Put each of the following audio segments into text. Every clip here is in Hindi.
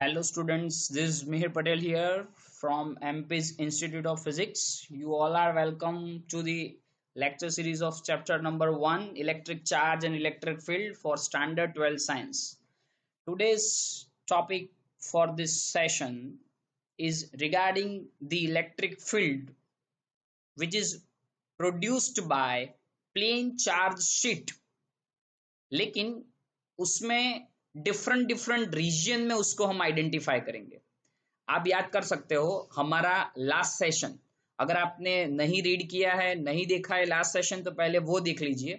Hello students, this is Mihir Patel here from MP's Institute of Physics. You all are welcome to the lecture series of chapter number 1, Electric Charge and Electric Field for Standard 12 Science. Today's topic for this session is regarding the electric field which is produced by plane charge sheet. लेकिन उसमें डिफरेंट डिफरेंट रीजन में उसको हम आइडेंटिफाई करेंगे. आप याद कर सकते हो हमारा लास्ट सेशन, अगर आपने नहीं रीड किया है, नहीं देखा है लास्ट सेशन, तो पहले वो देख लीजिए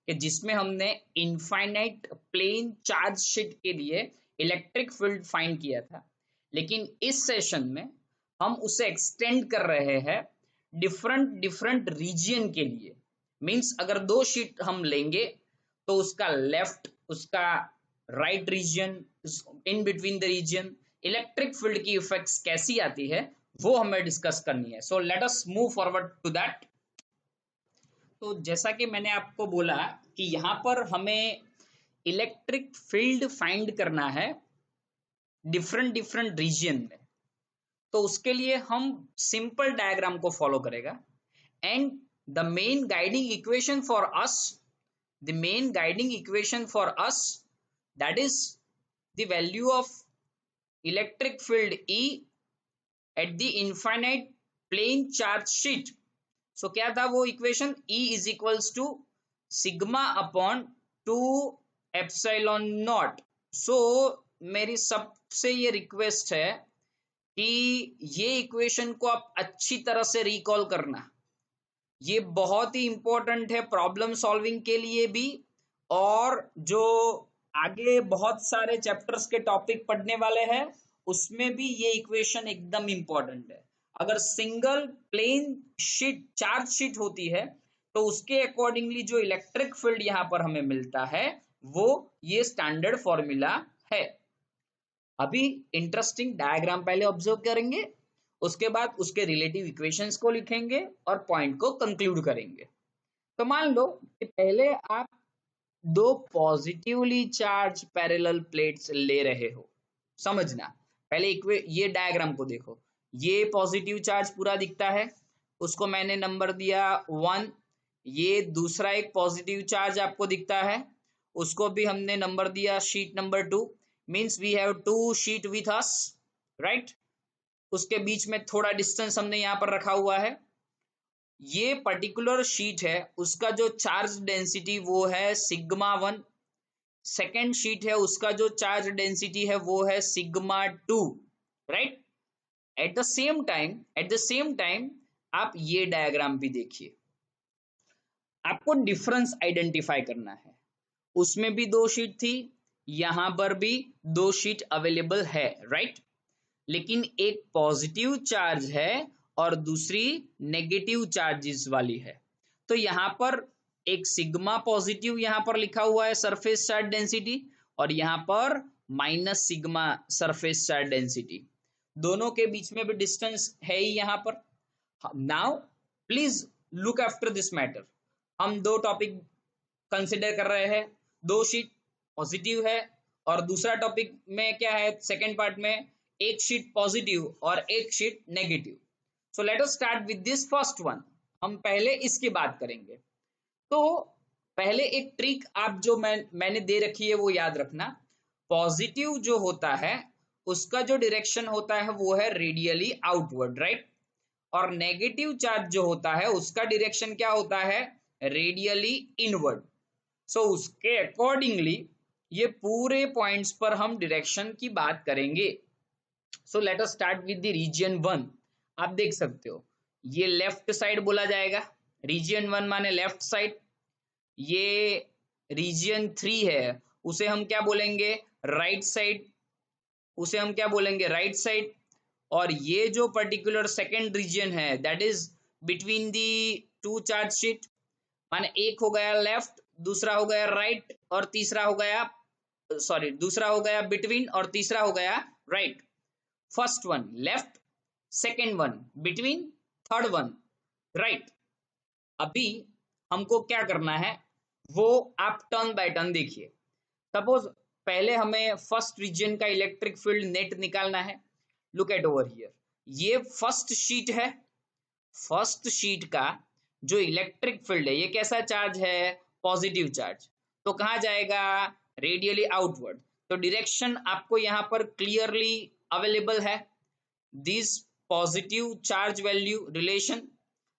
कि जिसमें हमने इनफाइनाइट प्लेन चार्ज शीट के लिए इलेक्ट्रिक फील्ड फाइंड किया था. लेकिन इस सेशन में हम उसे एक्सटेंड कर रहे हैं डिफरेंट डिफरेंट रीजन के लिए. मींस अगर दो शीट हम लेंगे तो उसका लेफ्ट, उसका right region, in between the region electric field की इफेक्ट्स कैसी आती है वो हमें डिस्कस करनी है. So let us move forward to that. तो जैसा कि मैंने आपको बोला कि यहां पर हमें इलेक्ट्रिक फील्ड फाइंड करना है डिफरेंट डिफरेंट रीजन में. तो उसके लिए हम सिंपल डायग्राम को फॉलो करेगा. And the main guiding equation for us, the main guiding equation for us, that is the value of electric field E at the infinite plane charge sheet. So क्या था वो equation? E is equals to sigma upon 2 epsilon naught. So मेरी सबसे ये रिक्वेस्ट है कि ये इक्वेशन को आप अच्छी तरह से रिकॉल करना. ये बहुत ही इंपॉर्टेंट है प्रॉब्लम सॉल्विंग के लिए भी, और जो आगे बहुत सारे चैप्टर्स के टॉपिक पढ़ने वाले हैं उसमें भी ये इक्वेशन एकदम इंपॉर्टेंट है. अगर single plane sheet charge sheet होती है तो उसके अकॉर्डिंगली जो इलेक्ट्रिक फील्ड यहां पर हमें मिलता है वो ये स्टैंडर्ड फॉर्मूला है. अभी इंटरेस्टिंग डायग्राम पहले ऑब्जर्व करेंगे, उसके बाद उसके रिलेटिव इक्वेशंस को लिखेंगे और पॉइंट को कंक्लूड करेंगे. तो मान लो कि पहले आप दो पॉजिटिवली चार्ज पैरेलल प्लेट्स ले रहे हो. समझना, पहले ये डायग्राम को देखो. ये पॉजिटिव चार्ज पूरा दिखता है, उसको मैंने नंबर दिया 1. ये दूसरा एक पॉजिटिव चार्ज आपको दिखता है, उसको भी हमने नंबर दिया sheet number 2. Means we have 2 sheet with us, right. उसके बीच में थोड़ा डिस्टेंस हमने यहां पर रखा हुआ है. ये पर्टिकुलर शीट है, उसका जो चार्ज डेंसिटी वो है सिग्मा 1. सेकेंड शीट है, उसका जो चार्ज डेंसिटी है वो है sigma 2, right. At the same time आप ये डायग्राम भी देखिए. आपको डिफरेंस आइडेंटिफाई करना है. उसमें भी 2 शीट थी, यहां पर भी 2 शीट अवेलेबल है, राइट. लेकिन एक पॉजिटिव चार्ज है और दूसरी नेगेटिव चार्जेस वाली है. तो यहां पर एक सिग्मा पॉजिटिव यहां पर लिखा हुआ है सरफेस चार्ज डेंसिटी, और यहां पर minus sigma surface charge density. दोनों के बीच में भी डिस्टेंस है ही यहां पर. Now please look after this matter. हम 2 टॉपिक कंसिडर कर रहे हैं. 2 शीट पॉजिटिव है और दूसरा टॉपिक में क्या है, सेकेंड पार्ट में एक शीट पॉजिटिव और एक sheet negative. So let us start with this first one. हम पहले इसकी बात करेंगे. तो पहले एक ट्रिक आप जो मैंने दे रखी है वो याद रखना. पॉजिटिव जो होता है उसका जो डायरेक्शन होता है वो है रेडियली आउटवर्ड, राइट. और नेगेटिव चार्ज जो होता है उसका डायरेक्शन क्या होता है, रेडियली इनवर्ड. सो उसके अकॉर्डिंगली ये पूरे पॉइंट्स पर हम डायरेक्शन की बात करेंगे. So let us start with the region 1. आप देख सकते हो ये लेफ्ट साइड बोला जाएगा, रीजन 1 माने लेफ्ट साइड. ये रीजन 3 है, उसे हम क्या बोलेंगे, राइट साइड. उसे हम क्या बोलेंगे, राइट साइड. और ये जो पर्टिकुलर सेकेंड रीजन है that is between the 2 charge sheet, माने एक हो गया लेफ्ट, दूसरा हो गया राइट, और तीसरा हो गया दूसरा हो गया बिटवीन और तीसरा हो गया right. First one left, second one between, third one right. अभी हमको क्या करना है वो आप टर्न बाय टर्न देखिए. सपोज पहले हमें फर्स्ट रीजन का इलेक्ट्रिक फील्ड नेट निकालना है। लुक एट ओवर हियर, ये फर्स्ट शीट है। फर्स्ट शीट का जो इलेक्ट्रिक फील्ड है ये कैसा चार्ज है? Positive charge. तो कहाँ जाएगा? Radially outward. तो डायरेक्शन आपको यहाँ पर क्लियरली अवेलेबल है, this positive charge value relation.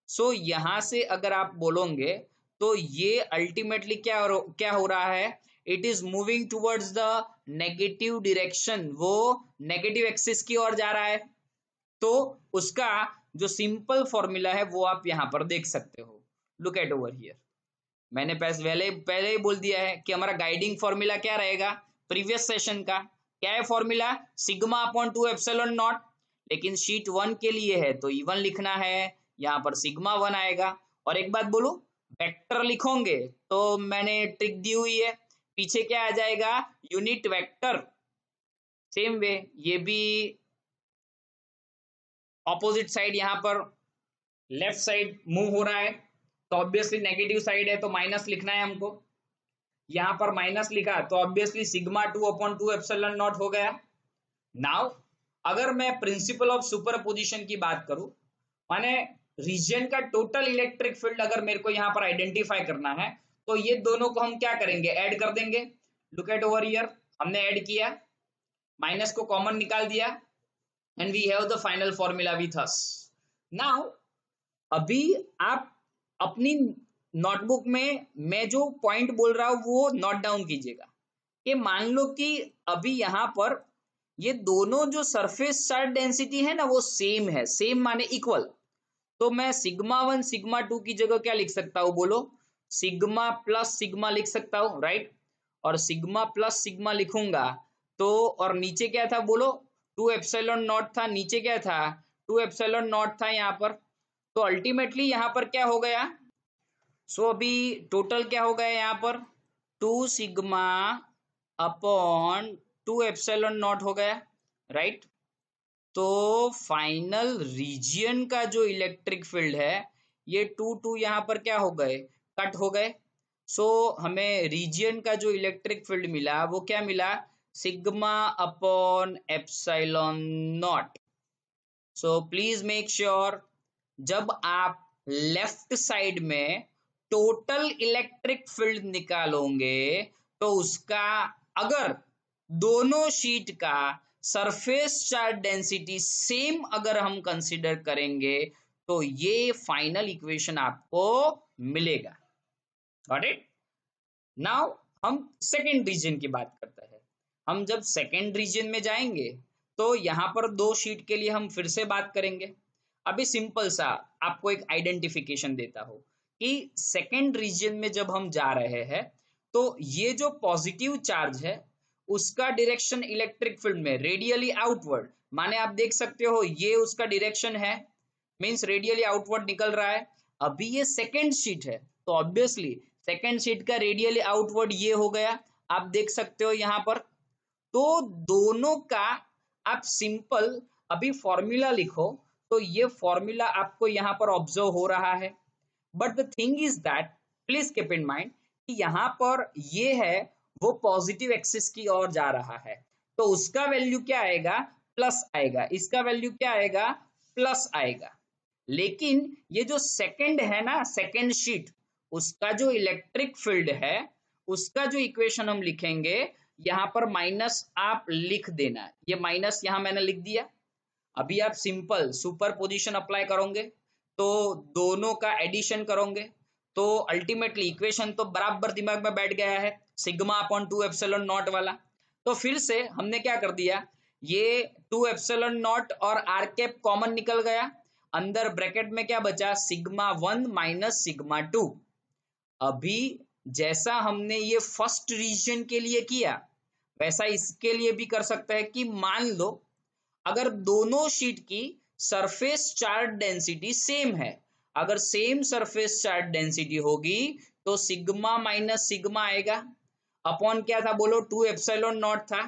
So यहां से अगर आप बोलोगे तो ये अल्टीमेटली क्या हो रहा है? It is moving towards the negative direction, वो नेगेटिव एक्सिस की ओर जा रहा है। तो उसका जो सिंपल फॉर्मूला है वो आप यहां पर देख सकते हो। लुक एट ओवर हियर, मैंने पहले ही बोल दिया है कि हमारा गाइडिंग फॉर्मूला क्या रहेगा प्रीवियस सेशन का। क्या है formula? Sigma upon 2 epsilon not. लेकिन शीट 1 के लिए है तो E1 लिखना है, यहाँ पर सिग्मा 1 आएगा। और एक बात बोलूं, वेक्टर लिखोगे तो मैंने ट्रिक दी हुई है, पीछे क्या आ जाएगा? Unit vector. सेम वे ये भी ऑपोजिट साइड यहाँ पर लेफ्ट साइड मूव हो रहा है, तो ऑब्वियसली नेगेटिव साइड है तो माइनस लिखना है हमको। यहां पर माइनस लिखा तो obviously sigma 2 upon 2 epsilon not हो गया। नाउ अगर मैं प्रिंसिपल ऑफ सुपरपोजिशन की बात करूं, माने रीजन का टोटल इलेक्ट्रिक फील्ड अगर मेरे को यहां पर आइडेंटिफाई करना है तो ये दोनों को हम क्या करेंगे? ऐड कर देंगे। लुक एट ओवर हियर, हमने ऐड किया, माइनस को कॉमन निकाल दिया, and we have the final formula with us. Now अभी आप अपनी नोटबुक में मैं जो पॉइंट बोल रहा हूं वो नोट डाउन कीजिएगा कि मान लो कि अभी यहां पर ये दोनों जो सरफेस चार्ज डेंसिटी है ना वो सेम है। सेम माने इक्वल। तो मैं सिग्मा 1 सिग्मा 2 की जगह क्या लिख सकता हूं? बोलो, सिग्मा प्लस सिग्मा लिख सकता हूं, राइट। और सिग्मा प्लस सिग्मा लिखूंगा तो, और नीचे क्या था? बोलो, 2 एप्सिलॉन नॉट था। नीचे क्या था? 2 एप्सिलॉन नॉट था यहाँ पर। तो अल्टीमेटली यहां पर क्या हो गया? सो अभी टोटल क्या हो गया यहाँ पर? 2 सिग्मा अपॉन 2 एप्सिलॉन नॉट हो गया, राइट। तो फाइनल रीजियन का जो इलेक्ट्रिक फील्ड है ये 2 यहाँ पर क्या हो गए? कट हो गए। सो हमें रीजियन का जो इलेक्ट्रिक फील्ड मिला वो क्या मिला? Sigma upon epsilon not. So please make sure जब आप लेफ्ट साइड में टोटल इलेक्ट्रिक फील्ड निकालोगे तो उसका, अगर दोनों शीट का सरफेस चार्ज डेंसिटी सेम अगर हम कंसीडर करेंगे तो ये फाइनल इक्वेशन आपको मिलेगा। Got it? नाउ हम सेकेंड रीजन की बात करते हैं। हम जब सेकेंड रीजन में जाएंगे तो यहां पर दो शीट के लिए हम फिर से बात करेंगे। अभी सिंपल सा आपको एक आइडेंटिफिकेशन देता हूं कि सेकेंड रीजन में जब हम जा रहे हैं तो ये जो पॉजिटिव चार्ज है उसका डायरेक्शन इलेक्ट्रिक फील्ड में रेडियली आउटवर्ड, माने आप देख सकते हो ये उसका डायरेक्शन है, मींस रेडियली आउटवर्ड निकल रहा है। अभी ये सेकेंड शीट है तो ऑब्वियसली सेकेंड शीट का रेडियली आउटवर्ड ये हो गया, आप देख सकते हो यहां पर। तो दोनों का आप सिंपल अभी फॉर्मूला लिखो तो ये फॉर्मूला आपको यहां पर ऑब्जर्व हो रहा है। But the thing is that please keep in mind कि यहां पर ये है वो पॉजिटिव एक्सिस की ओर जा रहा है तो उसका वैल्यू क्या आएगा? प्लस आएगा। इसका वैल्यू क्या आएगा? प्लस आएगा। लेकिन ये जो सेकंड है ना, सेकंड शीट, उसका जो इलेक्ट्रिक फील्ड है उसका जो इक्वेशन हम लिखेंगे यहां पर माइनस आप लिख देना। ये माइनस यहां मैंने लिख दिया। अभी आप सिंपल सुपर पोजिशन अप्लाई करोगे तो दोनों का एडिशन करोगे तो अल्टीमेटली इक्वेशन तो बराबर दिमाग में बैठ गया है, सिग्मा अपॉन 2 एप्सिलॉन नॉट वाला। तो फिर से हमने क्या कर दिया, ये 2 एप्सिलॉन नॉट और आर कैप कॉमन निकल गया, अंदर ब्रैकेट में क्या बचा? Sigma 1 minus sigma 2। अभी जैसा हमने ये फर्स्ट रीजन के लिए किया वैसा इसके लिए भी कर सकते हैं कि मान लो अगर दोनों शीट की सरफेस चार्ज डेंसिटी सेम है, अगर सेम सरफेस चार्ज डेंसिटी होगी तो सिग्मा माइनस सिग्मा आएगा अपॉन क्या था? बोलो, 2 एप्सिलॉन नॉट था।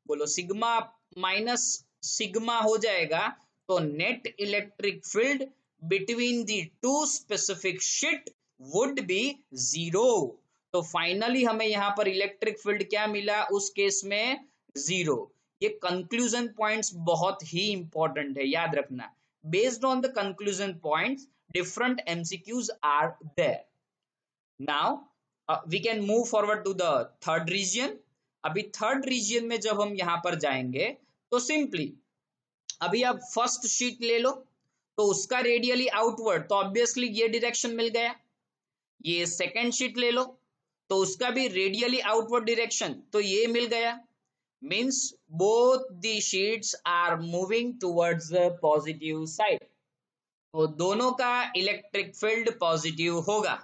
बोलो सिग्मा माइनस सिग्मा हो जाएगा तो net electric field between the two specific sheet would be zero. तो फाइनली हमें यहाँ पर इलेक्ट्रिक फील्ड क्या मिला उस केस में? जीरो। ये कंक्लूजन पॉइंट्स बहुत ही इंपॉर्टेंट है, याद रखना। Based on the conclusion points different MCQs are there. Now we can move forward to the third region. अभी थर्ड रीजन में जब हम यहाँ पर जाएंगे तो सिंपली अभी आप फर्स्ट शीट ले लो, तो उसका रेडियली आउटवर्ड, तो ऑब्वियसली ये डायरेक्शन मिल गया। ये सेकंड शीट ले लो, तो उसका भी रेडियली आउटवर्ड डायरेक्शन, तो ये मिल गया। Means both the sheets are moving towards the positive side, तो दोनों का इलेक्ट्रिक फील्ड पॉजिटिव होगा।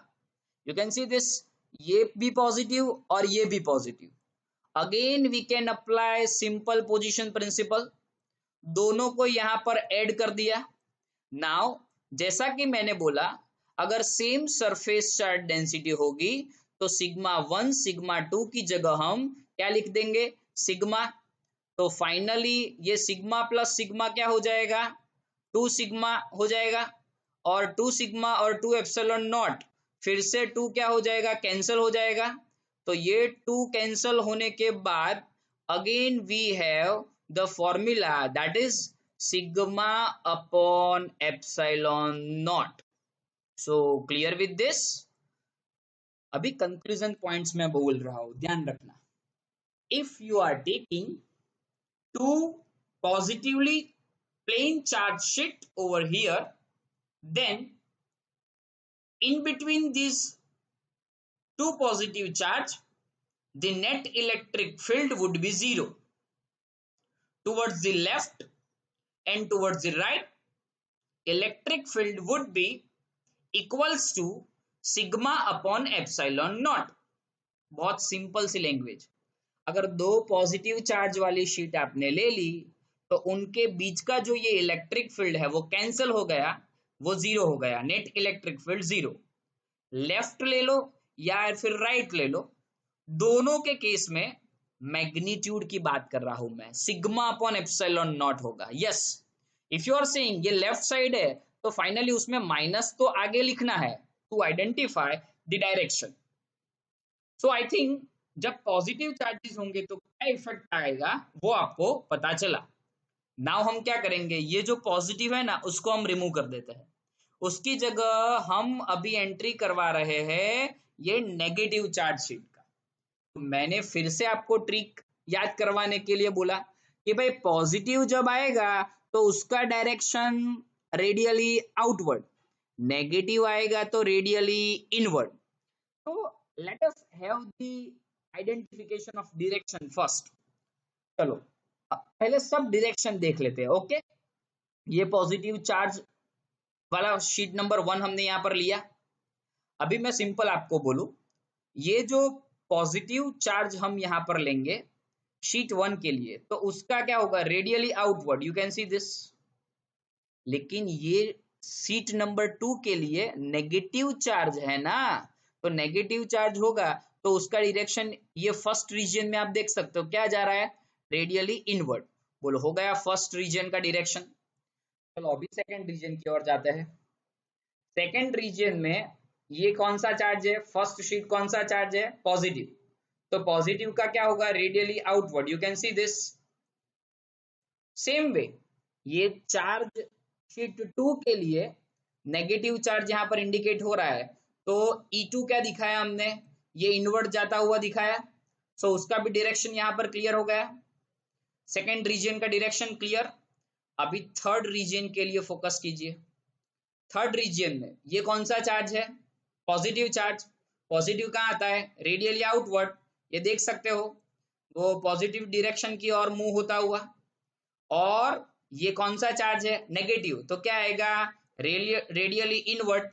यू कैन सी दिस, ये भी पॉजिटिव और ये भी positive. Again we can apply simple position principle, दोनों को यहां पर ऐड कर दिया। नाउ जैसा कि मैंने बोला, अगर सेम सरफेस चार्ज डेंसिटी होगी तो सिग्मा 1 सिग्मा 2 की जगह हम क्या लिख देंगे? सिग्मा। तो फाइनली ये सिग्मा प्लस सिग्मा क्या हो जाएगा? 2 सिग्मा हो जाएगा, और 2 सिग्मा और 2 एप्सिलॉन नॉट, फिर से 2 क्या हो जाएगा? कैंसिल हो जाएगा। तो ये 2 कैंसिल होने के बाद again we have the formula that is sigma upon epsilon not. So clear with this? अभी कंक्लूजन पॉइंट्स में बोल रहा हूं, ध्यान रखना। If you are taking to positively plane charge sheet over here, then in between these two positive charge, the net electric field would be zero. Towards the left and towards the right, electric field would be equals to sigma upon epsilon naught. बहुत सिंपल सी लैंग्वेज। अगर दो पॉजिटिव चार्ज वाली शीट आपने ले ली तो उनके बीच का जो ये इलेक्ट्रिक फील्ड है वो कैंसिल हो गया, वो जीरो हो गया, net electric field zero. Left ले लो या फिर राइट ले लो, दोनों के केस में मैग्नीट्यूड की बात कर रहा हूं मैं, सिग्मा अपॉन एप्सिलॉन नॉट होगा। Yes, if you are saying ये लेफ्ट साइड है तो फाइनली उसमें माइनस तो आगे लिखना है to identify the direction. So I think जब पॉजिटिव चार्जेस होंगे तो क्या इफेक्ट आएगा वो आपको पता चला। नाउ हम क्या करेंगे, ये जो पॉजिटिव है ना उसको हम रिमूव कर देते हैं, उसकी जगह हम अभी एंट्री करवा रहे हैं ये नेगेटिव चार्ज शीट का। तो मैंने फिर से आपको ट्रिक याद करवाने के लिए बोला कि भाई पॉजिटिव जब आएगा तो उसका डायरेक्शन रेडियली आउटवर्ड, नेगेटिव आएगा तो रेडियली इनवर्ड। तो let us have the identification of direction first. चलो पहले सब डायरेक्शन देख लेते हैं। ओके, ये पॉजिटिव चार्ज वाला शीट नंबर 1 हमने यहां पर लिया। अभी मैं सिंपल आपको बोलूं, ये जो पॉजिटिव चार्ज हम यहां पर लेंगे शीट 1 के लिए तो उसका क्या होगा? Radially outward, you can see this. लेकिन ये शीट नंबर 2 के लिए नेगेटिव चार्ज है ना, तो नेगेटिव चार्ज होगा तो उसका डायरेक्शन ये फर्स्ट रीजन में आप देख सकते हो क्या जा रहा है? Radially inward. बोलो हो गया फर्स्ट रीजन का डायरेक्शन। चलो अभी सेकंड रीजन की ओर जाते हैं। सेकंड रीजन में ये कौन सा चार्ज है? फर्स्ट शीट कौन सा चार्ज है? पॉजिटिव। तो पॉजिटिव का क्या होगा? Radially outward, you can see this. Same way ये चार्ज शीट 2 के लिए नेगेटिव चार्ज यहां पर इंडिकेट हो रहा है, तो E2 क्या दिखाया हमने? ये इनवर्ड जाता हुआ दिखाया। सो उसका भी डायरेक्शन यहां पर क्लियर हो गया, सेकेंड रीजन का डायरेक्शन क्लियर। अभी थर्ड रीजन के लिए फोकस कीजिए। थर्ड रीजन में ये कौन सा चार्ज है? Positive charge. पॉजिटिव कहाँ आता है? रेडियली आउटवर्ड, ये देख सकते हो वो पॉजिटिव डायरेक्शन की ओर मूव होता हुआ। और ये कौन सा चार्ज है? नेगेटिव, तो क्या आएगा? Radially inward.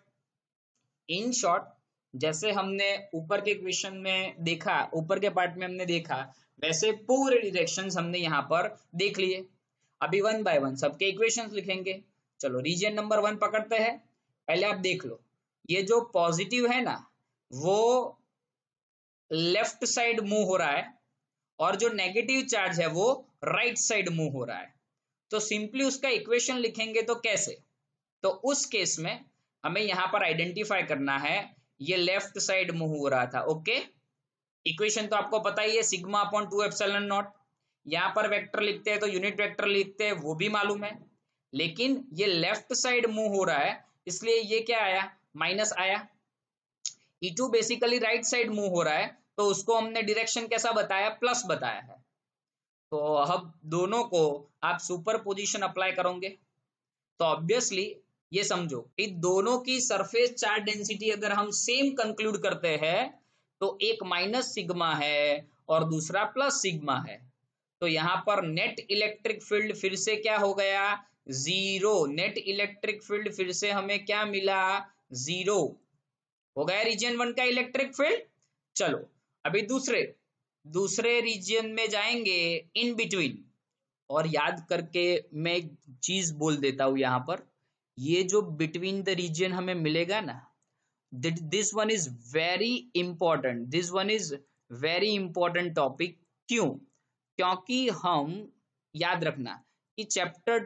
इन शॉर्ट जैसे हमने ऊपर के क्वेश्चन में देखा, ऊपर के पार्ट में हमने देखा, वैसे पूरे डायरेक्शंस हमने यहाँ पर देख लिए। अभी 1 बाय 1 सबके इक्वेशंस लिखेंगे। चलो रीजन नंबर 1 पकड़ते हैं। पहले आप देख लो, ये जो पॉजिटिव है ना वो लेफ्ट साइड मूव हो रहा है और जो नेगेटिव चार्ज है वो राइट साइड मूव हो रहा है। तो सिंपली उसका इक्वेशन लिखेंगे तो कैसे? तो उस केस में हमें यहां पर आइडेंटिफाई करना है ये लेफ्ट साइड मूव हो रहा था। ओके, इक्वेशन तो आपको पता ही है, सिग्मा अपॉन 2 एप्सिलॉन नॉट। यहां पर वेक्टर लिखते हैं तो यूनिट वेक्टर लिखते हैं, वो भी मालूम है। लेकिन ये लेफ्ट साइड मूव हो रहा है, इसलिए ये क्या आया, माइनस आया। E2 basically right side move हो रहा है, तो उसको हमने डायरेक्शन कैसा बताया, प्लस बताया है। तो अब दोनों को आप सुपर पोजिशन अप्लाई करोगे तो ऑब्वियसली ये समझो कि दोनों की सरफेस चार्ज डेंसिटी अगर हम सेम कंक्लूड करते हैं तो एक माइनस सिग्मा है और दूसरा प्लस सिग्मा है। तो यहां पर नेट इलेक्ट्रिक फील्ड फिर से क्या हो गया, जीरो। नेट इलेक्ट्रिक फील्ड फिर से हमें क्या मिला, जीरो हो गया रीजन 1 का इलेक्ट्रिक फील्ड। चलो अभी दूसरे दूसरे रीजन में जाएंगे, इन बिटवीन। और याद करके मैं एक चीज बोल देता हूं यहां पर, ये जो बिटवीन द रीजन हमें मिलेगा ना, this one is very important, this one is very important topic. क्यों, क्योंकि हम याद रखना कि चैप्टर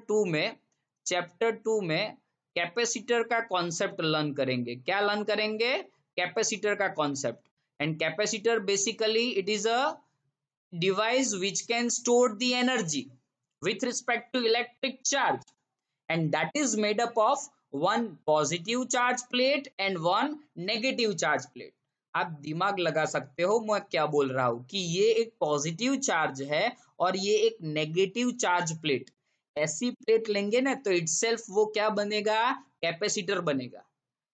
टू में कैपेसिटर का कॉन्सेप्ट लर्न करेंगे। क्या लर्न करेंगे, कैपेसिटर का concept. And capacitor basically it is a device which can store the energy with respect to electric charge, and that is made up of one positive charge plate and one negative charge plate। आप दिमाग लगा सकते हो मैं क्या बोल रहा हूं, कि ये एक पॉजिटिव चार्ज है और ये एक नेगेटिव चार्ज प्लेट। ऐसी प्लेट लेंगे ना तो इटसेल्फ वो क्या बनेगा, कैपेसिटर बनेगा।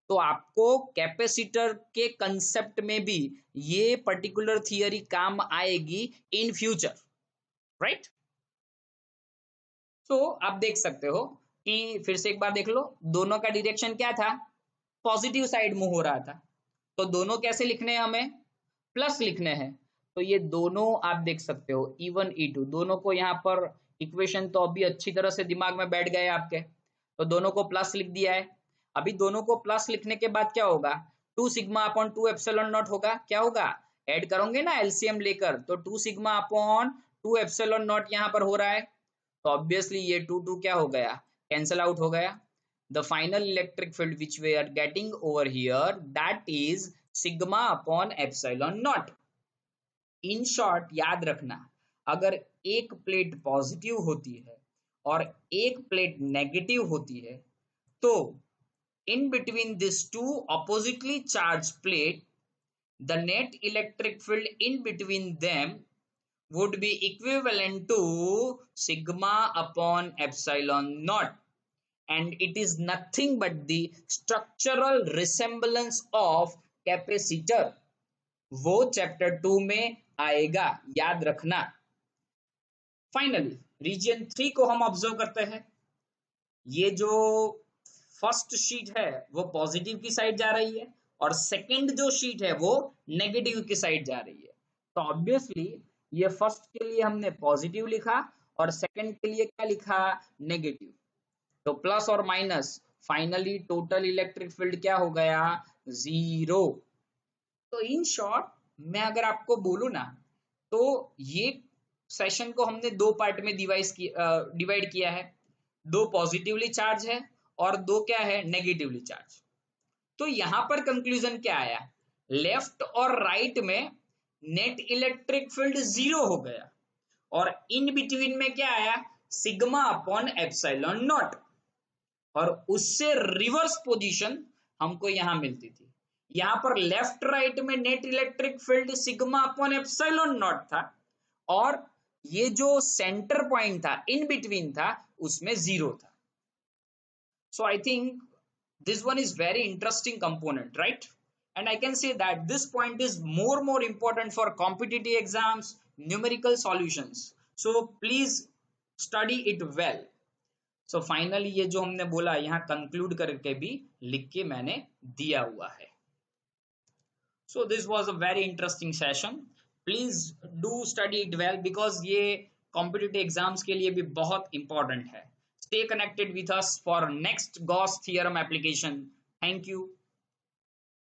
तो आपको कैपेसिटर के कंसेप्ट में भी ये पर्टिकुलर थियरी काम आएगी इन फ्यूचर, राइट। तो आप देख सकते हो कि फिर से एक बार देख लो, दोनों का डायरेक्शन क्या था, पॉजिटिव साइड मूव हो रहा था। तो दोनों कैसे लिखने हैं, हमें प्लस लिखने हैं। तो ये दोनों आप देख सकते हो E1 E2 दोनों को यहाँ पर, इक्वेशन तो अभी अच्छी तरह से दिमाग में बैठ गए आपके, तो दोनों को प्लस लिख दिया है। अभी दोनों को प्लस लिखने के बाद क्या होगा, 2 सिग्मा अपॉन 2 एप्सिलॉन नॉट होगा। क्या होगा, ऐड करोगे ना एलसीएम लेकर, तो 2 सिग्मा अपॉन 2 एप्सिलॉन नॉट यहाँ पर हो रहा है। तो ऑब्वियसली ये 2 क्या हो गया, कैंसल आउट हो गया। The final electric field which we are getting over here, that is sigma upon epsilon naught। In short याद रखना, अगर एक प्लेट पॉजिटिव होती है और एक प्लेट नेगेटिव होती है, तो in between these two oppositely charged plate, the net electric field in between them would be equivalent to sigma upon epsilon naught, and it is nothing but the structural resemblance of capacitor। वो चैप्टर 2 में आएगा, याद रखना। फाइनली रीजन 3 को हम ऑब्जर्व करते हैं। ये जो फर्स्ट शीट है वो पॉजिटिव की साइड जा रही है और सेकंड जो शीट है वो नेगेटिव की साइड जा रही है। तो ऑब्वियसली ये फर्स्ट के लिए हमने पॉजिटिव लिखा और सेकंड के लिए क्या लिखा, नेगेटिव। तो प्लस और minus, finally total electric field क्या हो गया, जीरो। तो इन शॉर्ट मैं अगर आपको बोलूं ना, तो ये सेशन को हमने दो पार्ट में डिवाइड किया है। दो पॉजिटिवली चार्ज है और दो क्या है, नेगेटिवली चार्ज। तो यहां पर कंक्लूजन क्या आया, लेफ्ट और राइट में नेट इलेक्ट्रिक फील्ड जीरो हो गया और इन बिटवीन में क्या आया, सिग्मा अपॉन एप्सिलॉन नॉट। और उससे रिवर्स पोजीशन हमको यहां मिलती थी। यहां पर लेफ्ट राइट में net electric field sigma upon epsilon not था और ये जो सेंटर पॉइंट था इन बिटवीन था उसमें जीरो था। So I think this one is very interesting component, right? And I can say that this point is more important for competitive exams, numerical solutions. So please study it well. So finally ये जो हमने बोला यहाँ conclude करके भी लिख के मैंने दिया हुआ है। So this was a very interesting session. Please do study it well because ये competitive exams के लिए भी बहुत important है। Stay connected with us for next Gauss theorem application. Thank you.